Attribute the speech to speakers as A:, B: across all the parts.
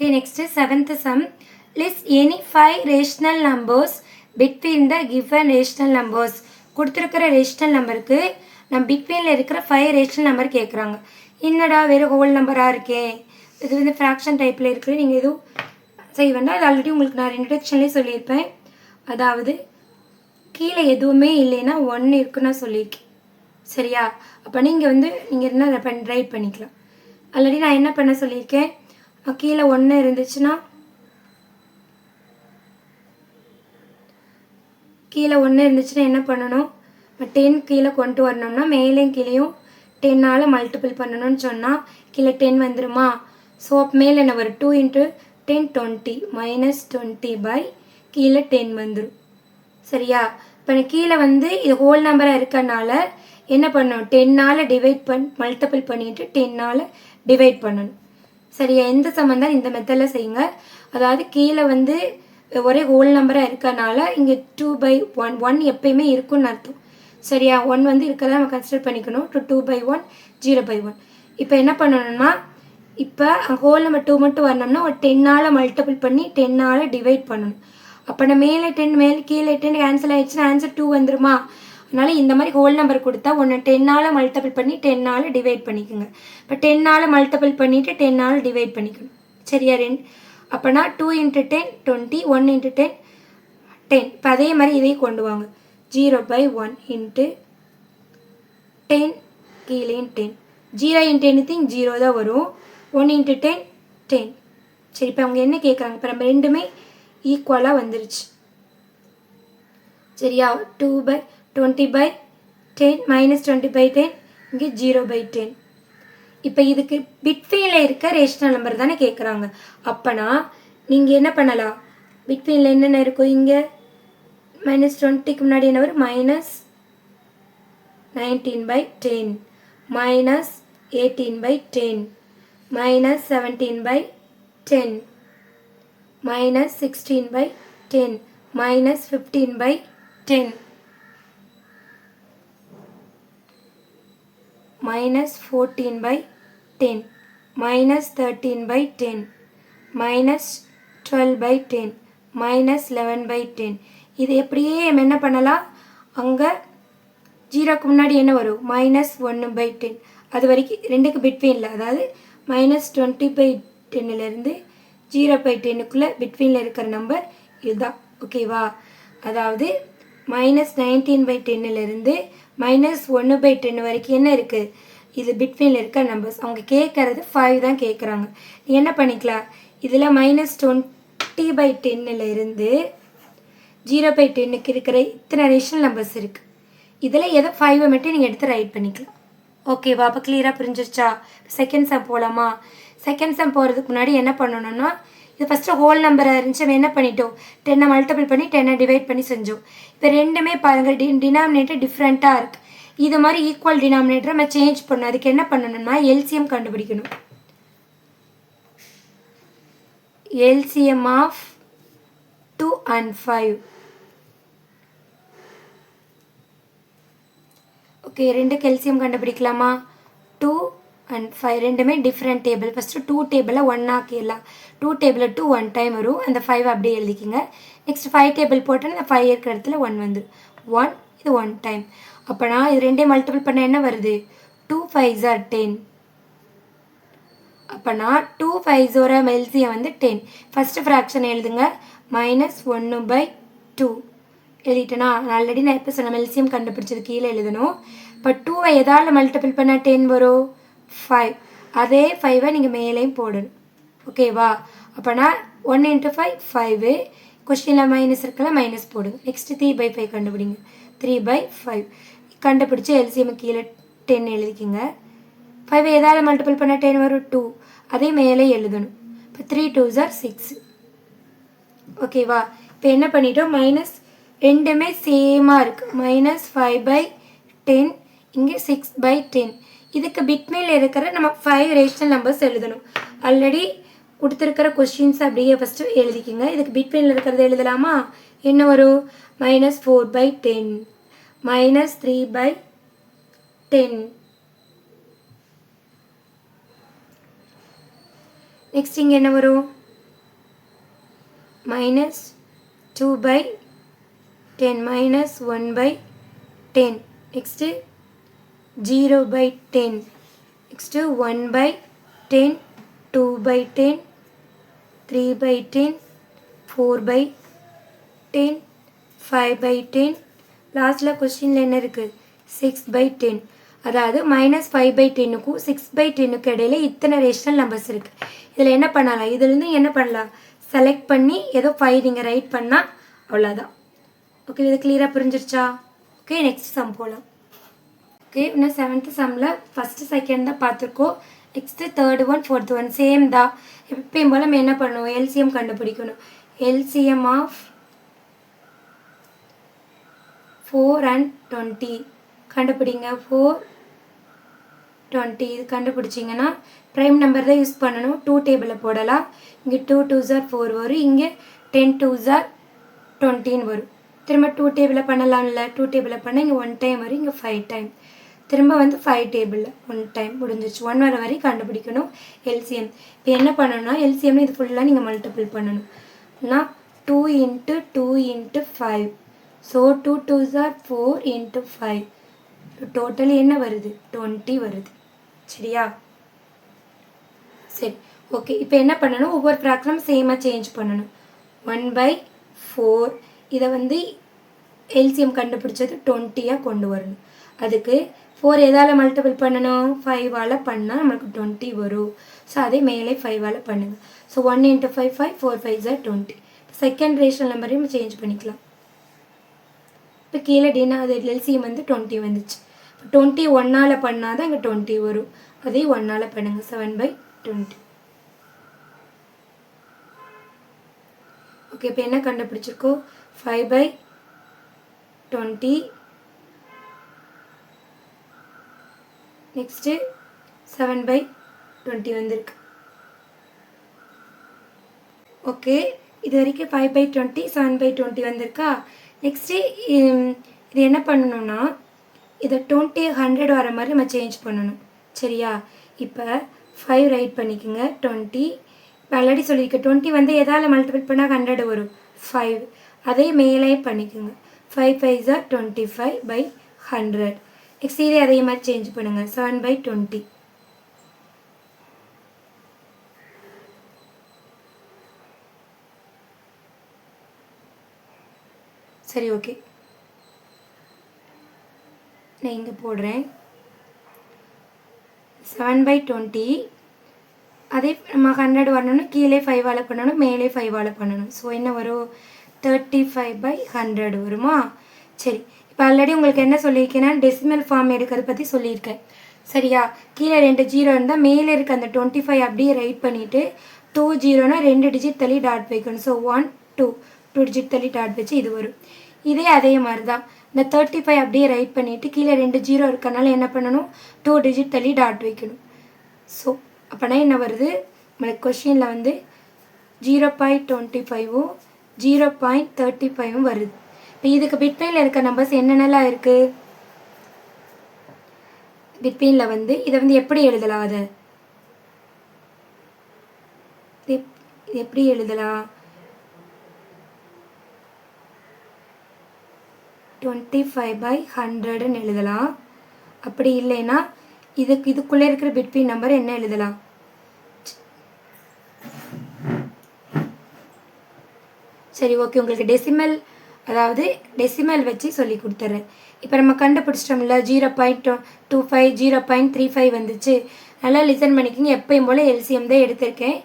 A: Okay, next is 7th sum. List any 5 rational numbers between the given rational numbers. கொடுத்திருக்கிற rational நம்பருக்கு நம்ம பிட்வீனில் இருக்கிற 5 rational number கேட்குறாங்க. என்னடா வெறும் ஹோல் நம்பராக இருக்கே, இது வந்து ஃப்ராக்ஷன் டைப்பில் இருக்குது, நீங்கள் எதுவும் செய்ய வேண்டாம். அது ஆல்ரெடி உங்களுக்கு நான் இன்ட்ரடக்ஷன்லேயே சொல்லியிருப்பேன். அதாவது கீழே எதுவுமே இல்லைன்னா 1 இருக்குன்னு சொல்லியிருக்கேன். சரியா? அப்போ நீங்கள் என்ன ரைட் பண்ணிக்கலாம். ஆல்ரெடி நான் என்ன பண்ண சொல்லியிருக்கேன், கீழே 1 இருந்துச்சுன்னா என்ன பண்ணணும், 10 கீழே கொண்டு வரணும்னா மேலேயும் கீழேயும் 10ஆல் மல்டிபிள் பண்ணணும்னு சொன்னால் கீழே 10 வந்துடுமா. ஸோ மேலே என்ன வரும், 2 × 10 20 -20 பை கீழே 10 வந்துடும். சரியா? இப்போ கீழே இது ஹோல் நம்பராக இருக்கனால என்ன பண்ணணும், 10ஆல் மல்டிபிள் பண்ணிவிட்டு 10ஆல் டிவைட் பண்ணணும். சரியா? எந்த சம்மந்தம் இந்த மெத்தடில் செய்யுங்க. அதாவது கீழே ஒரே ஹோல் நம்பராக இருக்கனால இங்கே 2/1 1 எப்பயுமே இருக்குன்னு அர்த்தம். சரியா? 1 இருக்கிறத நம்ம கன்சிடர் பண்ணிக்கணும். 2/1 0/1. இப்போ என்ன பண்ணணும்னா, இப்போ ஹோல் நம்பர் 2 மட்டும் வரணும்னா ஒரு 10ஆல் மல்டிபிள் பண்ணி 10ஆல் டிவைட் பண்ணணும். அப்போ நான் மேலே 10 கீழே 10 கேன்சல் ஆகிடுச்சுன்னா ஆன்சர் 2 வந்துடுமா. அதனால் இந்த மாதிரி ஹோல் நம்பர் கொடுத்தா ஒன்று 10ஆல் மல்டிபிள் பண்ணி 10ஆல் டிவைட் பண்ணிக்கோங்க. இப்போ 10ஆல் மல்டிபிள் பண்ணிவிட்டு 10ஆல் டிவைட் பண்ணிக்கணும். சரியா? அப்போனா 2 × 10 20 1 × 10 10. இப்போ அதே மாதிரி இதையும் கொண்டு வாங்க. 0/1 × 10 கீழே 10 0 × anything 0 தான் வரும். 1 × 10 10. சரி, இப்போ அவங்க என்ன கேட்குறாங்க, இப்போ நம்ம ரெண்டுமே ஈக்குவலாக வந்துருச்சு. சரியா? 2/20/10 -20/10 இங்கே 0/10. இப்போ இதுக்கு பிட்வீனில் இருக்க ரேஷனல் நம்பர் தானே கேட்குறாங்க. அப்போனா நீங்கள் என்ன பண்ணலாம், பிட்வீனில் என்னென்ன இருக்கும், இங்கே -20க்கு முன்னாடி என்ன வரும், -19/10 -18/10 -17/10 -16/10 -15/10 -14/10 -13/10 -12/10 -11/10. இது எப்படியே நம்ம என்ன பண்ணலாம், அங்கே 0க்கு முன்னாடி என்ன வரும், -1/10. அது வரைக்கும் ரெண்டுக்கு பிட்வீனில், அதாவது -20/10லேருந்து 0/10க்குள்ளே பிட்வீனில் இருக்கிற நம்பர் இதுதான். ஓகேவா? அதாவது -19/10லேருந்து -1/10 வரைக்கும் என்ன இருக்குது, இது பிட்வீனில் இருக்க நம்பர்ஸ். அவங்க கேட்குறது 5 தான் கேட்குறாங்க. நீ என்ன பண்ணிக்கலாம், இதில் -20/10லேருந்து 0/10க்கு இருக்கிற இத்தனை ரேஷனல் நம்பர்ஸ் இருக்குது. இதில் எதை 5 மட்டும் நீங்கள் எடுத்து ரைட் பண்ணிக்கலாம். ஓகேவா? அப்போ கிளியராக புரிஞ்சிருச்சா? செகண்ட் சம் போகலாமா? செகண்ட் சம் போகிறதுக்கு முன்னாடி என்ன பண்ணணும்னா, இது ஃபஸ்ட்டு ஹோல் நம்பராக இருந்துச்சு, நம்ம என்ன பண்ணிட்டோம், 10 மல்டிபிள் பண்ணி 10 டிவைட் பண்ணி செஞ்சோம். இப்போ ரெண்டுமே பாருங்கள் டினாமினேட்டர் டிஃப்ரெண்ட்டாக இருக்குது. இது மாதிரி ஈக்குவல் டினாமினேட்டரை நம்ம சேஞ்ச் பண்ணணும். அதுக்கு என்ன பண்ணணும்னா எல்சிஎம் கண்டுபிடிக்கணும். LCM of 2 and 5. ஓகே, ரெண்டுக்கு எல்சிஎம் கண்டுபிடிக்கலாமா? 2 and 5 ரெண்டுமே டிஃப்ரெண்ட் டேபிள். ஃபஸ்ட்டு 2 டேபிளில் 1 ஆக்கிடலாம். 2 டேபிளில் 2 1 டைம் வரும், அந்த 5 அப்படியே எழுதிக்கிங்க. நெக்ஸ்ட் 5 டேபிள் போட்டோன்னா அந்த 5 இருக்கிற இடத்துல 1 வந்துடும். 1 இது 1 டைம். அப்போனா இது ரெண்டே மல்டிபிள் பண்ண என்ன வருது, 2 5s are 10. அப்போனா 2 5s எல்சிஎம் 10. ஃபஸ்ட்டு ஃப்ராக்ஷன் எழுதுங்க, -1/2 எழுதிட்டேனா. ஆல்ரெடி நான் எப்போ சொன்ன எல்சிஎம் கண்டுபிடிச்சது கீழே எழுதணும். இப்போ 2வை எதால் மல்டிபிள் பண்ணால் 10 வரும், 5. அதே 5வை நீங்கள் மேலேயும் போடணும். ஓகேவா? அப்போனா 1 × 5 5. கொஸ்டினில் மைனஸ் இருக்கலாம், மைனஸ் போடுங்க. நெக்ஸ்ட்டு 3/5 கண்டுபிடிங்க. 3/5 கண்டுபிடிச்சி எல்சிஎம் கீழே 10 எழுதிக்கிங்க. 5 எதால் மல்டிபிள் பண்ணால் 10 வரும், 2. அதே மேலே எழுதணும். இப்போ 3 2s are 6. ஓகேவா? இப்போ என்ன பண்ணிட்டோம், மைனஸ் ரெண்டுமே சேமாக இருக்குது. -5/10 இங்கே 6/10. இதுக்கு பிட்வீனில் இருக்கிற நம்ம 5 ரேஷனல் நம்பர்ஸ் எழுதணும். ஆல்ரெடி கொடுத்துருக்கிற கொஸ்டின்ஸ் அப்படியே ஃபஸ்ட்டு எழுதிக்கிங்க. இதுக்கு பிட்வீனில் இருக்கிறத எழுதலாமா? என்ன வரும், -4/10 -3/10. நெக்ஸ்ட் இங்கே என்ன வரும், minus 2 by 10 minus 1 by 10. Next 0 by 10. Next 1 by 10, 2 by 10, 3 by 10, 4 by 10, 5 by 10. லாஸ்ட்டில் கொஸ்டினில் என்ன இருக்குது 6 by 10. அதாவது -5 by 10க்கும் 6 by 10க்கு இடையில இத்தனை ரேஷனல் நம்பர்ஸ் இருக்குது. இதில் என்ன பண்ணலாம், இதுலேருந்து என்ன பண்ணலாம், செலக்ட் பண்ணி ஏதோ 5 நீங்கள் ரைட் பண்ணால் அவ்வளோதான். ஓகே, இது கிளியராக புரிஞ்சிருச்சா? ஓகே, நெக்ஸ்ட் சம் போகலாம். ஓகே, இன்னும் 7th சம்மில் ஃபஸ்ட்டு செகண்ட் தான் பார்த்துருக்கோம். Next third one fourth one same தான். எப்பயும் போல் நம்ம என்ன பண்ணணும், எல்சிஎம் கண்டுபிடிக்கணும். எல்சிஎம் ஆஃப் 4 and 20 கண்டுபிடிங்க. 4, 20 இது கண்டுபிடிச்சிங்கன்னா ப்ரைம் நம்பர் தான் யூஸ் பண்ணணும். 2 டேபிளில் போடலாம். இங்கே 2 2s are 4 வரும், இங்கே 10 2s are 20 வரும். திரும்ப 2 டேபிளில் பண்ணலாம்ல, 2 டேபிளில் பண்ணால் இங்கே 1 டைம் வரும், இங்கே 5 டைம். திரும்ப வந்து 5 டேபிளில் 1 டைம் முடிஞ்சிச்சு. 1 வர வரை கண்டுபிடிக்கணும் எல்சிஎம். இப்போ என்ன பண்ணணும்னா எல்சிஎம்னு இது ஃபுல்லாக நீங்கள் மல்டிபிள் பண்ணணும். இல்லைனா 2 into 2 into 5. So 2 2s are 4 into 5. Total என்ன வருது 20 வருது. சரியா? சரி, ஓகே. இப்போ என்ன பண்ணணும், ஒவ்வொரு ஃப்ராக்ஷனும் சேமாக சேஞ்ச் பண்ணணும். 1/4 இதை வந்து எல்சிஎம் கண்டுபிடிச்சது 20யாக கொண்டு வரணும். அதுக்கு 4 எதால் மல்டிபிள் பண்ணணும், 5ஆல் பண்ணால் நம்மளுக்கு 20 வரும். ஸோ அதே மேலே 5ஆல் பண்ணுங்கள். So 1 into 5 5, 4 5s are 20. Second rational நம்பரையும் சேஞ்ச் பண்ணிக்கலாம். இப்போ கீழே அது எல்சிஎம் வந்து 20 வந்துச்சு. இப்போ 20 1ஆல் பண்ணால் தான் இங்கே 20 வரும். அதே 1ஆல் பண்ணுங்கள். 7/20. ஓகே, இப்போ என்ன கண்டுபிடிச்சிருக்கோம், 5/20. நெக்ஸ்ட்டு 7/20 வந்திருக்கு. ஓகே, இது வரைக்கும் 5/20 7/20 வந்திருக்கா. நெக்ஸ்ட்டு இது என்ன பண்ணணும்னா இதை 20 100 வர மாதிரி நம்ம சேஞ்ச் பண்ணணும். சரியா? இப்போ 5 ரைட் பண்ணிக்கோங்க. 20 இப்போ ஆல்ரெடி சொல்லியிருக்கேன், 20 வந்து எதால் மல்டிபிள் பண்ணால் 100 வரும், 5. அதே மேலே பண்ணிக்கோங்க. 5 5s are 25/100. நெக்ஸ்ட் இதே அதே மாதிரி சேஞ்ச் பண்ணுங்கள். 7/20. சரி, ஓகே. நான் இங்கே போடுறேன் 7/20. அதே நம்ம 100 வரணும்னா கீழே 5ஆல் பண்ணணும், மேலே 5ஆல் பண்ணணும். ஸோ என்ன வரும், 35/100 வருமா? சரி, இப்போ ஆல்ரெடி உங்களுக்கு என்ன சொல்லியிருக்கேன்னா டெசிமல் ஃபார்ம் எடுக்கிறத பற்றி சொல்லியிருக்கேன். சரியா? கீழே 2 0 இருந்தால் மேலே இருக்க அந்த 25 அப்படியே ரைட் பண்ணிவிட்டு 2 0னா 2 டிஜிட் தள்ளி டாட் வைக்கணும். ஸோ 1 2 2 டிஜிட் தள்ளி டாட் வச்சு இது வரும். இதே அதே மாதிரி தான் இந்த 35 அப்படியே ரைட் பண்ணிவிட்டு கீழே 2 0 இருக்கனால என்ன பண்ணணும், 2 டிஜிட் தள்ளி டாட் வைக்கணும். ஸோ அப்போனா என்ன வருது, நம்மளுக்கு கொஷினில் வந்து 0.25ம் 0.35ம் வருது. இப்போ இதுக்கு பிட்வீனில் இருக்க நம்பர்ஸ் என்னென்னலாம் இருக்குது, பிட்வீனில் வந்து இதை வந்து எப்படி எழுதலாம், அதை எப்படி எழுதலாம், 25/100ன்னு எழுதலாம். அப்படி இல்லைன்னா இதுக்குள்ளே இருக்கிற பிட்வீன் நம்பர் என்ன எழுதலாம், சரி ஓகே. உங்களுக்கு டெசிமல், அதாவது டெசிமல் வச்சு சொல்லி கொடுத்துட்றேன். இப்போ நம்ம கண்டுபிடிச்சிட்டோம்ல 0.25 0.35 வந்துச்சு. நல்லா லிசன் பண்ணிக்கிங்க. எப்பயும் போல் எல்சிஎம் தான் எடுத்திருக்கேன்,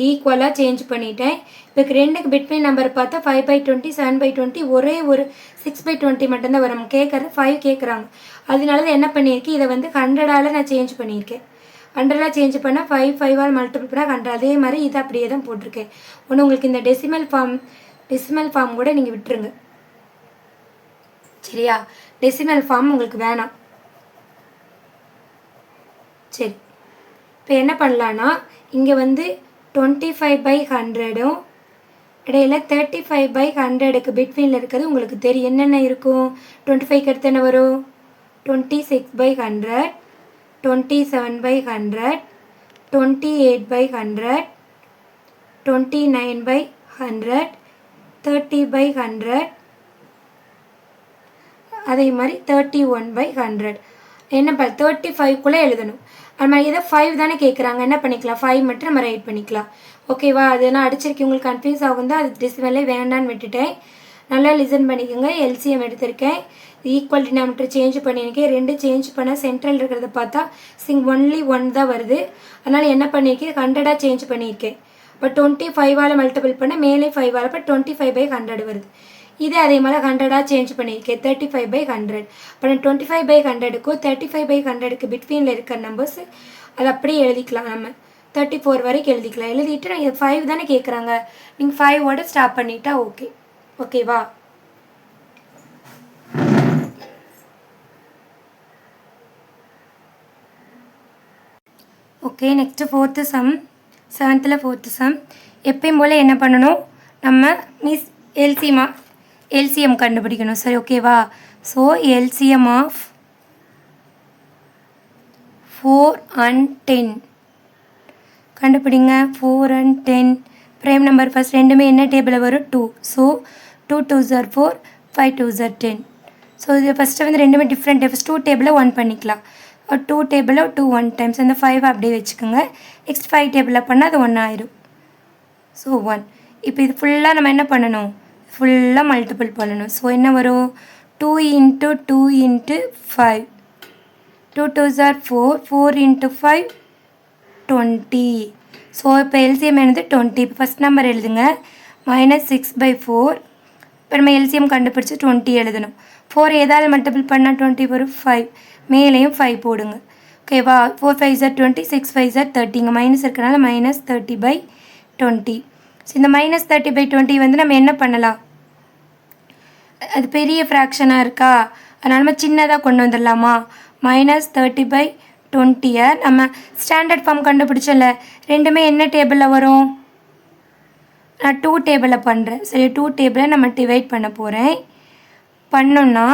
A: ஈக்குவலாக சேஞ்ச் பண்ணிட்டேன். இப்போ ரெண்டுக்கு பிட்வீன் நம்பர் பார்த்தா 5/20 7/20 ஒரே ஒரு 6/20 மட்டும்தான் வரும். கேட்குறது 5 கேட்குறாங்க. அதனால தான் என்ன பண்ணியிருக்கேன், இதை வந்து 100ஆல் நான் சேஞ்ச் பண்ணியிருக்கேன். 100ஆல் சேஞ்ச் பண்ணால் 5 5ஆல் மல்டிபிள் பண்ணால் 100. அதே மாதிரி இதை அப்படியே தான் போட்டிருக்கேன். ஒன்று உங்களுக்கு இந்த டெசிமல் ஃபார்ம் கூட நீங்கள் விட்டுருங்க. சரியா? டெசிமல் ஃபார்ம் உங்களுக்கு வேணாம். சரி, இப்போ என்ன பண்ணலான்னா இங்கே வந்து 25/100ம் இடையில 35/100க்கு பிட்வீனில் இருக்கிறது உங்களுக்கு தெரியும். என்னென்ன இருக்கும், 25க்கு அடுத்து என்ன வரும், 26/100, 27/100, 28/100, 29/100, 30/100. அதே மாதிரி 31/100. என்ன 35க்குள்ளே எழுதணும். அது மாதிரி இதை 5 தானே கேட்குறாங்க, என்ன பண்ணிக்கலாம், 5 மட்டும் நம்ம ரைட் பண்ணிக்கலாம். ஓகேவா? அது நான் அடிச்சிருக்கேன், உங்களுக்கு கன்ஃபியூஸ் ஆகும் தான், அது டெசிமலே வேண்டான்னு விட்டுட்டேன். நல்லா லிசன் பண்ணிக்கோங்க. எல்சிஎம் எடுத்திருக்கேன், ஈக்குவல் டினாமினேட்டர் சேஞ்ச் பண்ணியிருக்கேன். 2 சேஞ்ச் பண்ண சென்ட்ரல் இருக்கிறத பார்த்தா ஒன்லி 1 தான் வருது. அதனால் என்ன பண்ணியிருக்கேன், 100ஆக சேஞ்ச் பண்ணியிருக்கேன். இப்போ 25ஆல் மல்டிபிள் பண்ண மேலே 5ஆல் இப்போ 25/100 வருது. இதே அதே மாதிரி 100ஆக சேஞ்ச் பண்ணியிருக்கேன், 35/100. இப்போ நான் 25/100க்கும் 35/100க்கு பிட்வீனில் இருக்கிற நம்பர்ஸ் அதை அப்படியே எழுதிக்கலாம். நம்ம 34 வரைக்கும் எழுதிக்கலாம். எழுதிட்டு நான் 5 தானே கேட்குறாங்க, நீங்கள் 5ஓட ஸ்டாப் பண்ணிட்டா ஓகே. ஓகேவா? Okay, next 4th sum. 7th 4th sum. எப்பயும் போல் என்ன பண்ணணும், நம்ம எல்சிஎம் கண்டுபிடிக்கணும். சரி, ஓகேவா? ஸோ எல்சிஎம் ஆஃப் 4 and 10 கண்டுபிடிங்க. 4 and 10 ப்ரைம் நம்பர் ஃபஸ்ட் ரெண்டுமே என்ன டேபிளில் வரும், 2. So 2 2s are 4, 5 2s are 10. So இது ஃபஸ்ட்டு வந்து ரெண்டுமே டிஃப்ரெண்ட். ஃபஸ்ட் 2 டேபிளில் 1 பண்ணிக்கலாம். 2 டேபிளில் 2 1 டைம்ஸ், அந்த 5 அப்படியே வச்சுக்கோங்க. நெக்ஸ்ட் 5 டேபிளில் பண்ணால் அது 1 ஆயிரும். ஸோ 1. இப்போ இது ஃபுல்லாக நம்ம என்ன பண்ணணும், ஃபுல்லாக மல்டிபிள் பண்ணணும். ஸோ என்ன வரும், 2 × 2 × 5, 2 2s are 4, 4 × 5 20. ஸோ இப்போ எல்சிஎம் என்னது 20. இப்போ ஃபஸ்ட் நம்பர் எழுதுங்க, -6/4. இப்போ நம்ம எல்சிஎம் கண்டுபிடிச்சி 20 எழுதணும். 4 ஏதாவது மல்டிபிள் பண்ணால் 20 வரும், 5. மேலேயும் 5 போடுங்க. ஓகேவா? 4 5s are 20, 6 5s are 30. இங்கே மைனஸ் இருக்கிறனால -30/20. ஸோ இந்த -30/20 வந்து நம்ம என்ன பண்ணலாம், அது பெரிய ஃப்ராக்ஷனாக இருக்கா, அதனால் நம்ம சின்னதாக கொண்டு வந்துடலாமா. -30/20 நம்ம ஸ்டாண்டர்ட் ஃபார்ம் கண்டுபிடிச்சல, ரெண்டுமே என்ன டேபிளில் வரும், நான் 2 டேபிளில் பண்ணுறேன். சரி, 2 டேபிளை நம்ம டிவைட் பண்ண போகிறேன். பண்ணோன்னா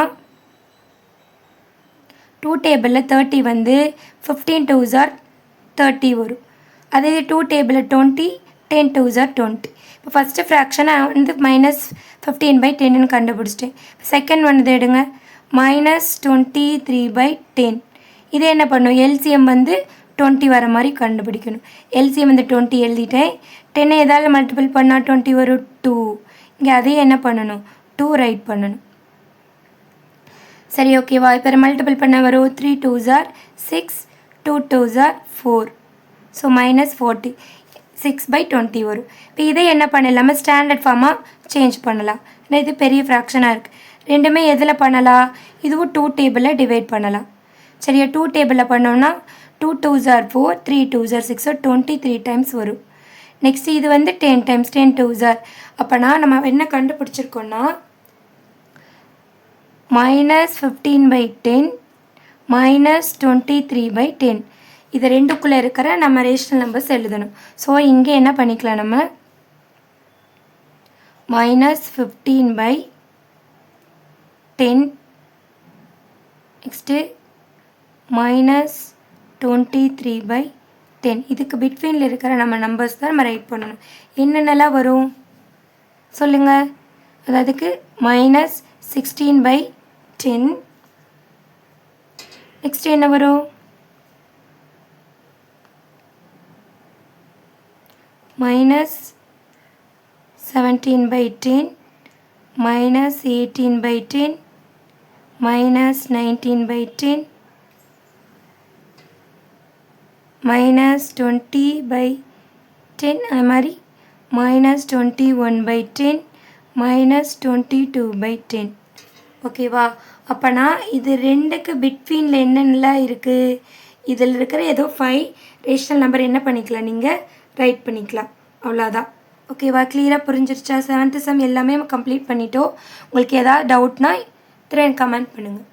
A: 2 டேபிளில் 30 வந்து 15 2s are 30 வரும். அதே 2 டேபிளில் 20, 10 2s are 20. இப்போ ஃபஸ்ட்டு ஃப்ராக்ஷனை வந்து -15/10 கண்டுபிடிச்சிட்டேன். செகண்ட் வந்து எடுங்க, -23/10. இதே என்ன பண்ணும், எல்சிஎம் வந்து 20 வர மாதிரி கண்டுபிடிக்கணும். எல்சிஎம் வந்து 20 எழுதிட்டேன். 10 ஏதாவது மல்டிபிள் பண்ணால் 20 வரும், 2. இங்கே அதே என்ன பண்ணணும், 2 ரைட் பண்ணணும். சரி, ஓகேவா? இப்போ மல்டிபிள் பண்ண வரும், 3 2s are 6, 2 2s are 4. So -40, 6/20 வரும். இப்போ இதே என்ன பண்ணலாமா, ஸ்டாண்டர்ட் ஃபார்மாக சேஞ்ச் பண்ணலாம். ஏன்னா இது பெரிய ஃப்ராக்ஷனாக இருக்குது. ரெண்டுமே எதில் பண்ணலாம், இதுவும் 2 டேபிளில் டிவைட் பண்ணலாம். சரியா? 2 டேபிளில் பண்ணோம்னா 2 2s are 4, 3 2s are 6, 23 times வரும். நெக்ஸ்ட் இது வந்து 10 டைம்ஸ், 10 2s are. அப்போனா நம்ம என்ன கண்டுபிடிச்சிருக்கோன்னா -15/10 -23/10. இது ரெண்டுக்குள்ளே இருக்கிற நம்ம ரேஷனல் நம்பர்ஸ் எழுதணும். ஸோ இங்கே என்ன பண்ணிக்கலாம், நம்ம -15/10 நெக்ஸ்ட்டு -23/10. இதுக்கு பிட்வீனில் இருக்கிற நம்ம நம்பர்ஸ் தான் நம்ம ரைட் பண்ணணும். என்னென்னலாம் வரும் சொல்லுங்கள். அதுக்கு -16/10. நெக்ஸ்ட் என்ன வரும், -17/10, -18/10, -19/10, -20/10. அது மாதிரி -21/10, -22/10. ஓகேவா? அப்போனா இது ரெண்டுக்கு பிட்வீனில் என்னென்னலாம் இருக்குது, இதில் இருக்கிற ஏதோ 5 ரேஷனல் நம்பர் என்ன பண்ணிக்கலாம், நீங்கள் ரைட் பண்ணிக்கலாம். அவ்வளோதான். ஓகேவா? கிளியராக புரிஞ்சிருச்சா? 7th சம் எல்லாமே கம்ப்ளீட் பண்ணிட்டோம். உங்களுக்கு எதாவது டவுட்னா திரும்ப கமெண்ட் பண்ணுங்கள்.